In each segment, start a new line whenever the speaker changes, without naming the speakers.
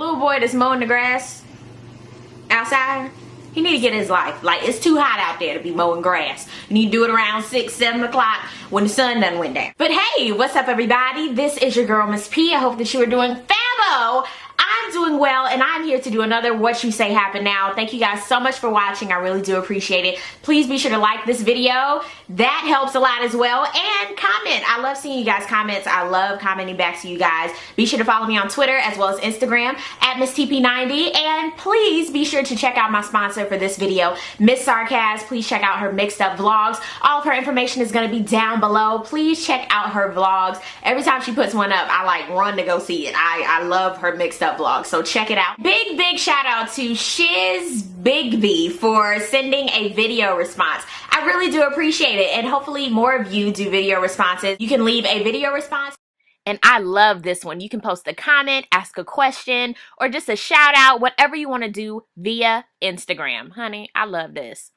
little boy that's mowing the grass outside, he need to get his life. Like, it's too hot out there to be mowing grass. You need to do it around 6, 7 o'clock when the sun done went down. But hey, what's up everybody? This is your girl, Miss P. I hope that you are doing fabo. I'm doing well, and I'm here to do another What You Say Happen Now. Thank you guys so much for watching. I really do appreciate it. Please be sure to like this video. That helps a lot as well. And comment. I love seeing you guys' comments. I love commenting back to you guys. Be sure to follow me on Twitter as well as Instagram at MissTP90. And please be sure to check out my sponsor for this video, Miss Sarkaz. Please check out her mixed up vlogs. All of her information is going to be down below. Please check out her vlogs. Every time she puts one up, I like run to go see it. I love her mixed up vlog, so check it out. Big shout out to Shiz Bigby for sending a video response. I really do appreciate it, and hopefully more of you do video responses. You can leave a video response, and I love this one. You can post a comment, ask a question, or just a shout out, whatever you want to do via Instagram. Honey, I love this.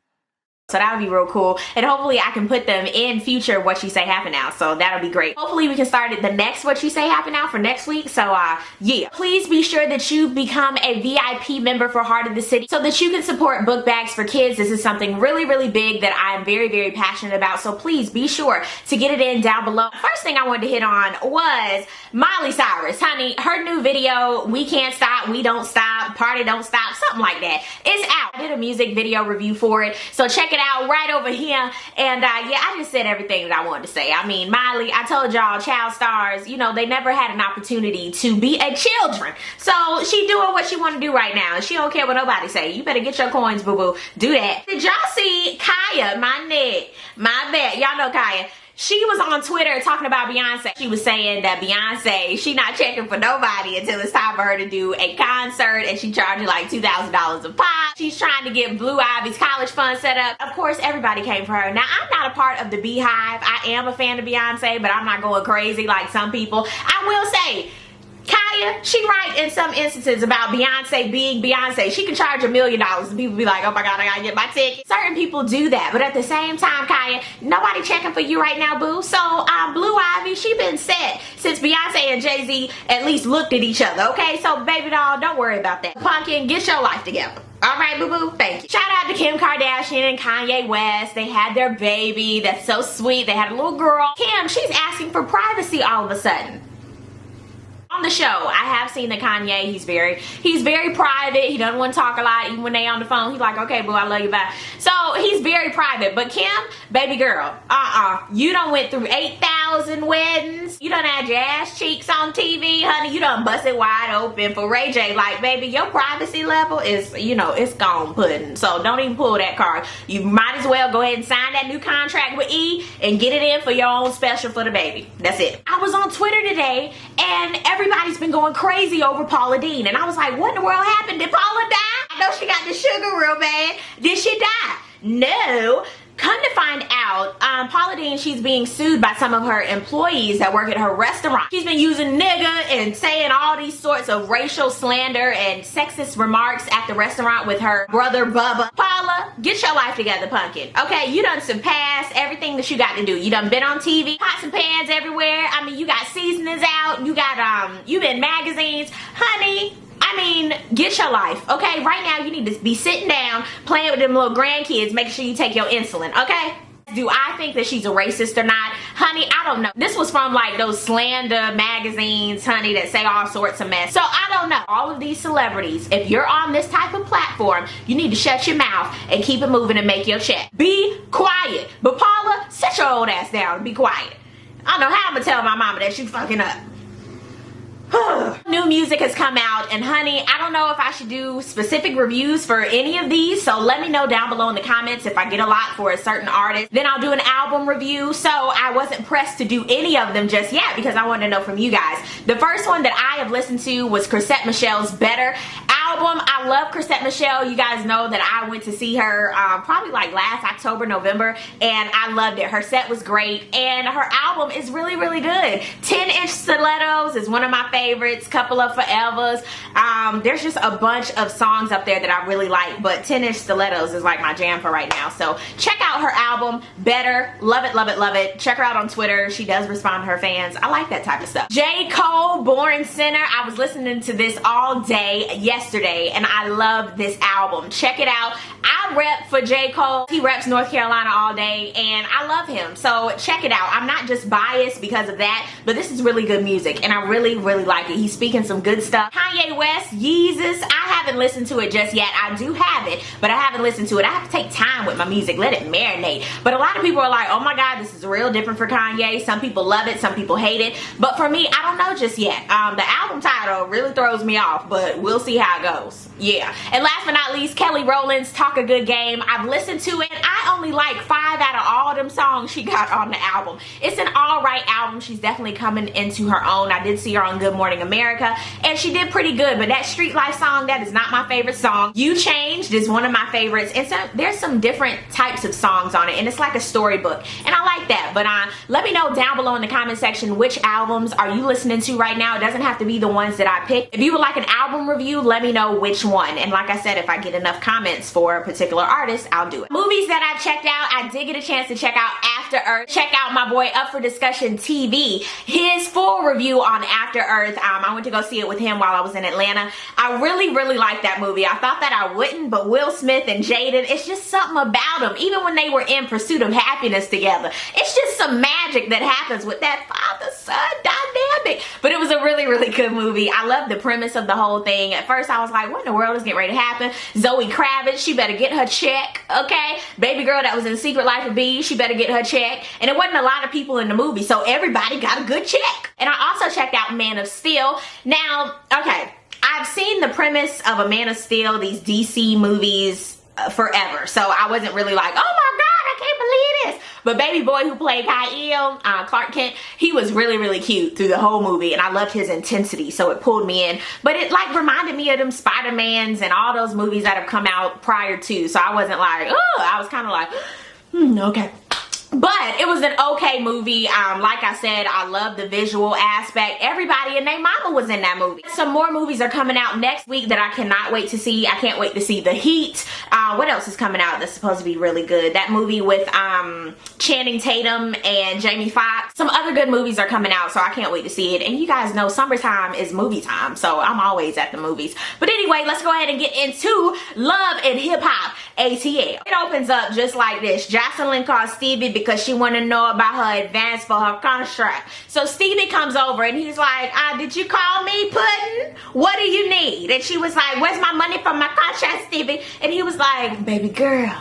So that would be real cool, and hopefully I can put them in future What You Say Happen Now, so that'll be great. Hopefully we can start at the next What You Say Happen Now for next week, so yeah. Please be sure that you become a VIP member for Heart of the City so that you can support book bags for kids. This is something really big that I'm very passionate about, so please be sure to get it in down below. First thing I wanted to hit on was Miley Cyrus. Honey, her new video, We Can't Stop, We Don't Stop, Party Don't Stop, something like that, is out. I did a music video review for it, so check it out right over here. And yeah, I just said everything that I wanted to say. I mean, Miley, I told y'all, child stars, you know, they never had an opportunity to be a children. So she doing what she want to do right now, and she don't care what nobody say. You better get your coins, boo-boo. Do that. Did y'all see Khia, my neck, my back? Y'all know Khia. She was on Twitter talking about Beyonce. She was saying that Beyonce, she not checking for nobody until it's time for her to do a concert, and she charging like $2,000 a pop. She's trying to get Blue Ivy's college fund set up. Of course, everybody came for her. Now, I'm not a part of the Beehive. I am a fan of Beyonce, but I'm not going crazy like some people. I will say, Khia, she right in some instances about Beyonce being Beyonce. She can charge $1 million and people be like, oh my god, I gotta get my ticket. Certain people do that, but at the same time, Khia, nobody checking for you right now, boo. So Blue Ivy, she been set since Beyonce and Jay-Z at least looked at each other, okay? So baby doll, don't worry about that. Pumpkin, get your life together. All right, boo-boo, thank you. Shout out to Kim Kardashian and Kanye West. They had their baby. That's so sweet. They had a little girl. Kim, she's asking for privacy all of a sudden. On the show, I have seen that Kanye, he's very private. He doesn't want to talk a lot. Even when they on the phone, he's like, okay, boo, I love you, bye. So he's very private. But Kim, baby girl, you done went through 8,000 weddings. You done had your ass cheeks on TV, honey. You done busted wide open for Ray J. Like, baby, your privacy level is, you know, it's gone pudding. So don't even pull that card. You might as well go ahead and sign that new contract with E and get it in for your own special for the baby. That's it. I was on Twitter today, and everybody's been going crazy over Paula Deen, and I was like, what in the world happened? Did Paula die? I know she got the sugar real bad. Did she die? No. Come to find out, Paula Deen, she's being sued by some of her employees that work at her restaurant. She's been using nigga and saying all these sorts of racial slander and sexist remarks at the restaurant with her brother Bubba. Paula, get your life together, pumpkin. Okay, you done surpassed everything that you got to do. You done been on TV, pots and pans everywhere. I mean, you got seasonings out. You got, you been magazines. Honey, I mean, get your life, okay? Right now, you need to be sitting down, playing with them little grandkids, making sure you take your insulin, okay? Do I think that she's a racist or not? Honey, I don't know. This was from like those slander magazines, honey, that say all sorts of mess. So I don't know. All of these celebrities, if you're on this type of platform, you need to shut your mouth and keep it moving and make your check. Be quiet. But Paula, sit your old ass down and be quiet. I don't know how I'm gonna tell my mama that she's fucking up. New music has come out, and honey, I don't know if I should do specific reviews for any of these, so let me know down below in the comments if I get a lot for a certain artist. Then I'll do an album review. So I wasn't pressed to do any of them just yet because I wanted to know from you guys. The first one that I have listened to was Chrisette Michelle's Better, out album. I love Chrisette Michele. You guys know that I went to see her probably like last October, November, and I loved it. Her set was great, and her album is really, really good. 10-inch Stilettos is one of my favorites. Couple of Forevers. There's just a bunch of songs up there that I really like, but 10-inch Stilettos is like my jam for right now. So check out her album, Better. Love it, love it, love it. Check her out on Twitter. She does respond to her fans. I like that type of stuff. J. Cole, Born Sinner. I was listening to this all day yesterday, and I love this album. Check it out. I rep for J. Cole. He reps North Carolina all day, and I love him. So check it out. I'm not just biased because of that, but this is really good music, and I really, really like it. He's speaking some good stuff. Kanye West, Yeezus. I haven't listened to it just yet. I do have it, but I haven't listened to it. I have to take time with my music. Let it marinate. But a lot of people are like, oh my God, this is real different for Kanye. Some people love it. Some people hate it. But for me, I don't know just yet. The album title really throws me off, but we'll see how it goes. Yeah. And last but not least, Kelly Rowland's Talk a Good Game. I've listened to it. I only like 5 out of all them songs she got on the album. It's an alright album. She's definitely coming into her own. I did see her on Good Morning America, and she did pretty good. But that Street Life song, that is not my favorite song. You Changed is one of my favorites. And so there's some different types of songs on it, and it's like a storybook, and I like that. But let me know down below in the comment section which albums are you listening to right now. It doesn't have to be the ones that I picked. If you would like an album review, let me know which one. And like I said, if I get enough comments for a particular artist, I'll do it. Movies that I've checked out, I did get a chance to check out After Earth. Check out my boy Up for Discussion TV, his full review on After Earth. I went to go see it with him while I was in Atlanta. I really, really liked that movie. I thought that I wouldn't, but Will Smith and Jaden, it's just something about them. Even when they were in Pursuit of Happiness together, it's just some magic that happens with that father-son dynamic. But it was a really, really good movie. I love the premise of the whole thing. At first I was like, what in the world is getting ready to happen? Zoe Kravitz, she better get her check, okay? Baby girl that was in Secret Life of Bees, she better get her check. And it wasn't a lot of people in the movie, so everybody got a good check. And I also checked out Man of Steel. Now, okay, I've seen the premise of a Man of Steel, these DC movies, forever. So I wasn't really like, oh my God, I can't believe this. But baby boy who played Kyle, Clark Kent, he was really, really cute through the whole movie, and I loved his intensity, so it pulled me in. But it like reminded me of them Spider-Mans and all those movies that have come out prior to, so I wasn't like, oh, I was kind of like, okay. But it was an okay movie. Like I said, I love the visual aspect. Everybody and their mama was in that movie. Some more movies are coming out next week that I cannot wait to see. I can't wait to see The Heat. What else is coming out that's supposed to be really good? That movie with Channing Tatum and Jamie Foxx. Some other good movies are coming out, so I can't wait to see it. And you guys know summertime is movie time, so I'm always at the movies. But anyway, let's go ahead and get into Love and Hip Hop ATL. It opens up just like this. Jocelyn calls Stevie because she want to know about her advance for her contract. So Stevie comes over and he's like, did you call me, Puddin'? What do you need? And she was like, where's my money from my contract, Stevie? And he was like, baby girl,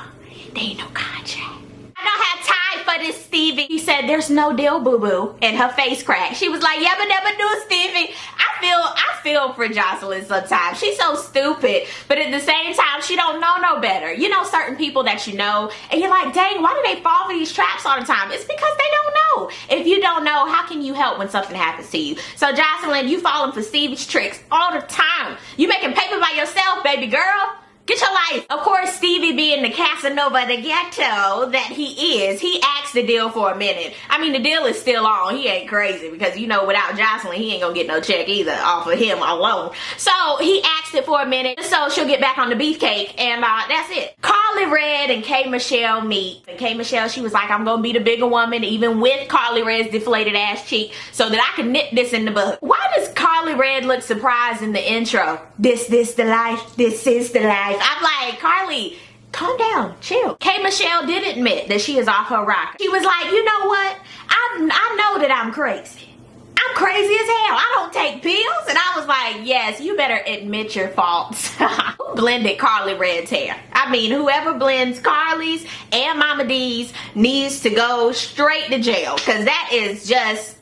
there ain't no contract. I don't have time for this, Stevie. He said, there's no deal, boo-boo. And her face cracked. She was like, yeah, but never do, Stevie. I feel for Jocelyn sometimes. She's so stupid. But at the same time, she don't know no better. You know certain people that you know, and you're like, dang, why do they fall for these traps all the time? It's because they don't know. If you don't know, how can you help when something happens to you? So Jocelyn, you falling for Stevie's tricks all the time. You making paper by yourself, baby girl. Get your life. Of course, Stevie being the Casanova the ghetto that he is, he axed the deal for a minute. I mean, the deal is still on. He ain't crazy because, you know, without Jocelyn, he ain't gonna get no check either off of him alone. So he axed it for a minute so she'll get back on the beefcake, and that's it. Carly Red and K. Michelle meet. And K. Michelle, she was like, I'm gonna be the bigger woman even with Carly Red's deflated ass cheek so that I can nip this in the bud. Why does Carly Red look surprised in the intro? This the life. This is the life. I'm like, Carly, calm down, chill. K. Michelle did admit that she is off her rocker. She was like, you know what? I know that I'm crazy. I'm crazy as hell. I don't take pills. And I was like, yes, you better admit your faults. Who blended Carly Red's hair? I mean, whoever blends Carly's and Mama D's needs to go straight to jail. Because that is just,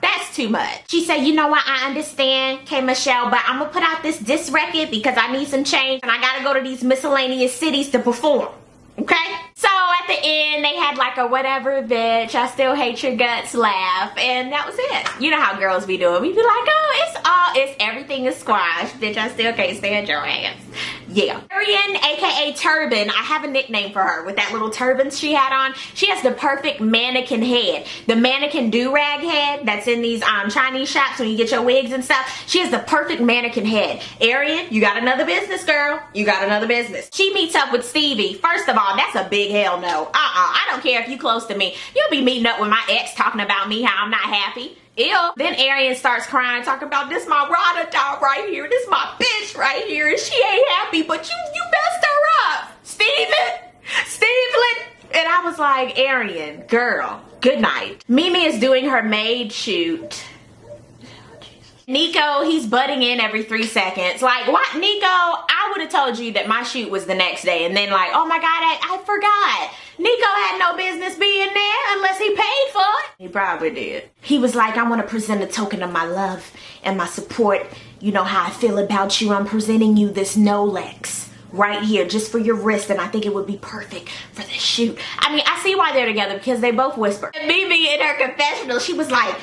that's too much. She said, you know what, I understand, K. Michelle, but I'm going to put out this disc record because I need some change. And I got to go to these miscellaneous cities to perform. Okay? So at the end, they had like a whatever bitch, I still hate your guts laugh. And that was it. You know how girls be doing. We be like, oh, it's everything is squash. Bitch, I still can't stand your ass. Yeah. Arian, aka Turban, I have a nickname for her with that little turban she had on. She has the perfect mannequin head. The mannequin do-rag head that's in these Chinese shops when you get your wigs and stuff. She has the perfect mannequin head. Arian, you got another business, girl. You got another business. She meets up with Stevie. First of all, that's a big hell no. I don't care if you close to me. You'll be meeting up with my ex talking about me, how I'm not happy. Ew. Then Arian starts crying, talking about this my rada dog right here, this my bitch right here, and she ain't happy, but you messed her up. Steven. And I was like, Arian, girl, good night. Mimi is doing her maid shoot. Nico, he's butting in every 3 seconds. Like, what? Nico, I would have told you that my shoot was the next day, and then like, oh my God, I forgot. Nico had no business being there unless he paid for it. He probably did. He was like, I want to present a token of my love and my support. You know how I feel about you. I'm presenting you this Nolex right here just for your wrist, and I think it would be perfect for this shoot. I mean, I see why they're together, because they both whisper. And Mimi in her confessional, she was like,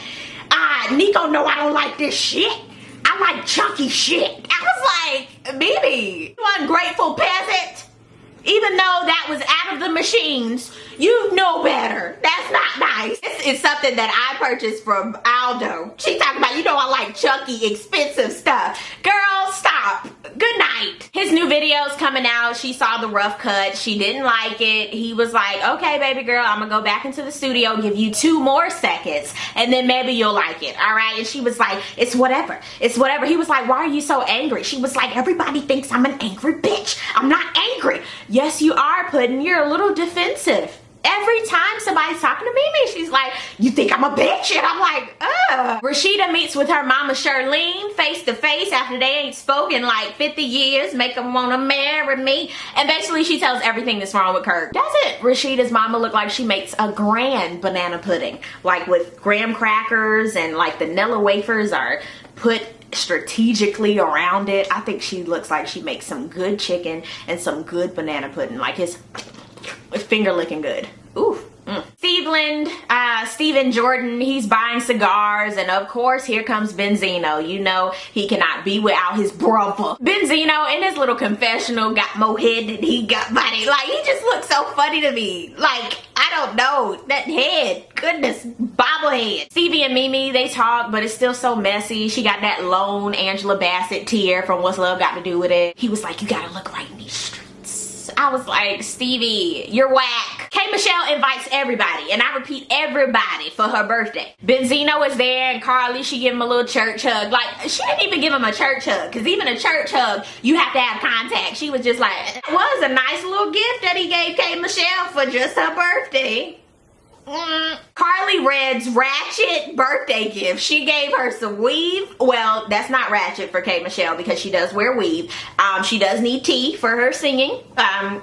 Nico know I don't like this shit. I like chunky shit. I was like, Mimi, you ungrateful peasant. Even though that was out of the machines, you know better. That's not nice. This is something that I purchased from Aldo. She talking about, you know I like chunky, expensive stuff. Girl, stop. Good night. His new video's coming out. She saw the rough cut. She didn't like it. He was like, okay, baby girl, I'm gonna go back into the studio, give you 2 more seconds, and then maybe you'll like it, all right? And she was like, it's whatever. It's whatever. He was like, why are you so angry? She was like, everybody thinks I'm an angry bitch. I'm not angry. Yes, you are, Puddin'. You're a little defensive. Every time somebody's talking to Mimi, she's like, you think I'm a bitch? And I'm like, ugh. Rashida meets with her mama Charlene face to face after they ain't spoken like 50 years, make them want to marry me. And basically she tells everything that's wrong with Kirk. Does it? Rashida's mama look like she makes a grand banana pudding, like with graham crackers and like the Nilla wafers are put strategically around it. I think she looks like she makes some good chicken and some good banana pudding. Like it's finger licking good. Ooh. Steven Jordan, he's buying cigars, and of course here comes Benzino. You know he cannot be without his brother. Benzino in his little confessional got more head than he got body. Like, he just looks so funny to me. Like, I don't know, that head, goodness, bobblehead. Stevie and Mimi, they talk, but it's still so messy. She got that lone Angela Bassett tear from What's Love Got to Do with It. He was like, you gotta look right in these streets. I was like, Stevie, you're whack. K. Michelle invites everybody, and I repeat, everybody, for her birthday. Benzino is there, and Carly, she give him a little church hug. Like, she didn't even give him a church hug, because even a church hug, you have to have contact. She was just like, it was a nice little gift that he gave K. Michelle for just her birthday. Carly Red's ratchet birthday gift. She gave her some weave. Well, that's not ratchet for K. Michelle because she does wear weave. She does need tea for her singing.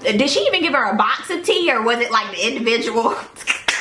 Did she even give her a box of tea, or was it like the individual?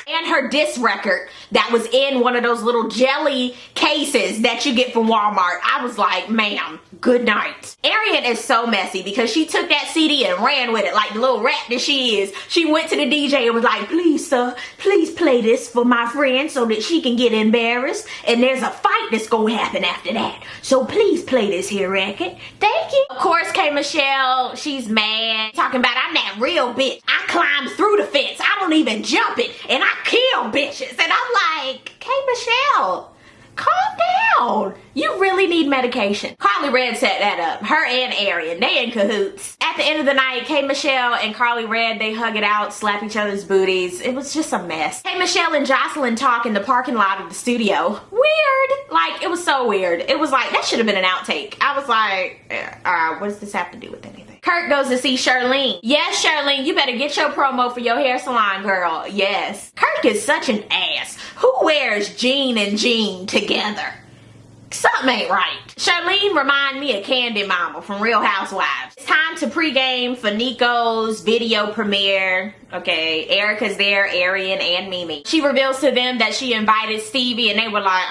And her disc record that was in one of those little jelly cases that you get from Walmart. I was like, ma'am, good night. Arian is so messy because she took that CD and ran with it like the little rat that she is. She went to the DJ and was like, please, sir, please play this for my friend so that she can get embarrassed. And there's a fight that's gonna happen after that. So please play this here record. Thank you. Of course, K. Michelle, she's mad. Talking about, I'm that real bitch. I climbed through the fence. I don't even jump it. And I kill bitches. And I'm like, K. Michelle, calm down. You really need medication. Carly Red set that up. Her and Arian, they in cahoots. At the end of the night, K. Michelle and Carly Red, they hug it out, slap each other's booties. It was just a mess. K. Michelle and Jocelyn talk in the parking lot of the studio. Weird. Like, it was so weird. It was like, that should have been an outtake. I was like, what does this have to do with anything? Kurt goes to see Charlene. Yes, Charlene, you better get your promo for your hair salon, girl. Yes. Kirk is such an ass. Who wears Jean and Jean together? something ain't right. Charlene remind me of Candy Mama from Real Housewives. It's time to pregame for Nico's video premiere. Okay, Erica's there, Arian, and Mimi. She reveals to them that she invited Stevie, and they were like,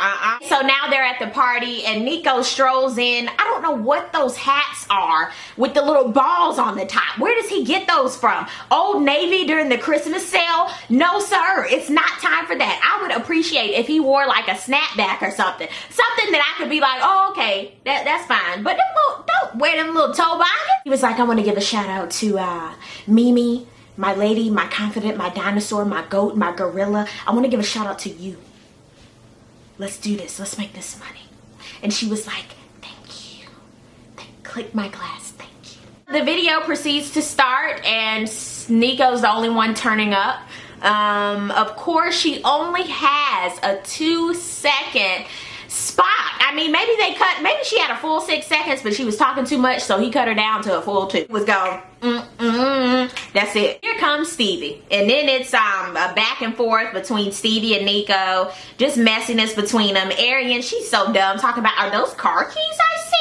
So now they're at the party, and Nico strolls in. I don't know what those hats are with the little balls on the top. Where does he get those from? Old Navy during the Christmas sale? No, sir. It's not time for that. I would appreciate if he wore like a snapback or something. Something that I could be like, oh, okay, that's fine. But don't wear them little toboggans. He was like, I want to give a shout out to Mimi, my lady, my confidant, my dinosaur, my goat, my gorilla. I want to give a shout out to you. Let's do this. Let's make this money. And she was like, thank you. Click my glass. Thank you. The video proceeds to start, and Nico's the only one turning up. Of course, she only has a 2-second spot. I mean, maybe she had a full 6 seconds, but she was talking too much, so he cut her down to a full 2. It was going, that's it. Here comes Stevie. And then it's a back and forth between Stevie and Nico. Just messiness between them. Arian, she's so dumb, talking about, are those car keys I see?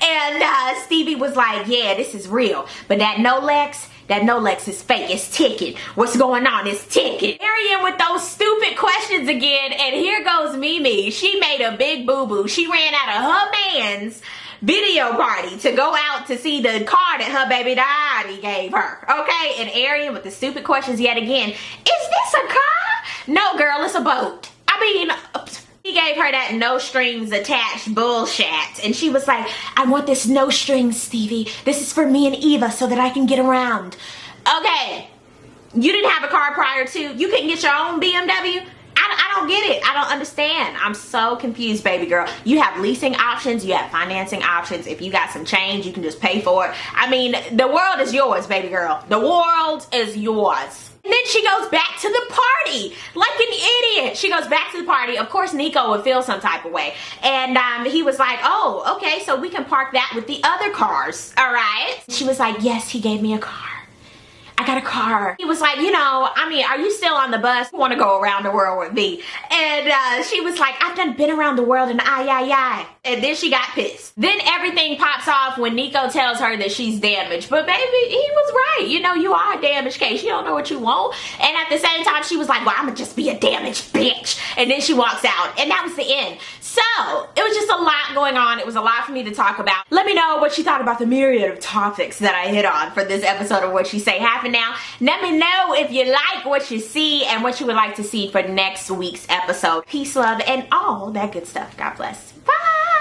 And Stevie was like, yeah, this is real. But that Nolex is fake. It's ticking. What's going on? It's ticking. Arian with those stupid questions again. And here goes Mimi. She made a big boo-boo. She ran out of her man's video party to go out to see the car that her baby daddy gave her. Okay? And Arian with the stupid questions yet again. Is this a car? No, girl. It's a boat. I mean... He gave her that no strings attached bullshit. And she was like, I want this no strings, Stevie. This is for me and Eva so that I can get around. Okay. You didn't have a car prior to. You couldn't get your own BMW? I don't get it. I don't understand. I'm so confused, baby girl. You have leasing options. You have financing options. If you got some change, you can just pay for it. I mean, the world is yours, baby girl. The world is yours. And then she goes back to the party like an idiot. She goes back to the party. Of course, Nico would feel some type of way. And he was like, oh, okay, so we can park that with the other cars, all right? She was like, yes, he gave me a car. I got a car. He was like, you know, I mean, are you still on the bus? You want to go around the world with me? And she was like, I've been around the world and I. And then she got pissed. Then everything pops off when Nico tells her that she's damaged. But baby, he was right. You know, you are a damaged case. You don't know what you want. And at the same time, she was like, well, I'm gonna just be a damaged bitch. And then she walks out. And that was the end. So, it was just a lot going on. It was a lot for me to talk about. Let me know what you thought about the myriad of topics that I hit on for this episode of What She Say Happened Now. Let me know if you like what you see and what you would like to see for next week's episode. Peace, love, and all that good stuff. God bless. Bye!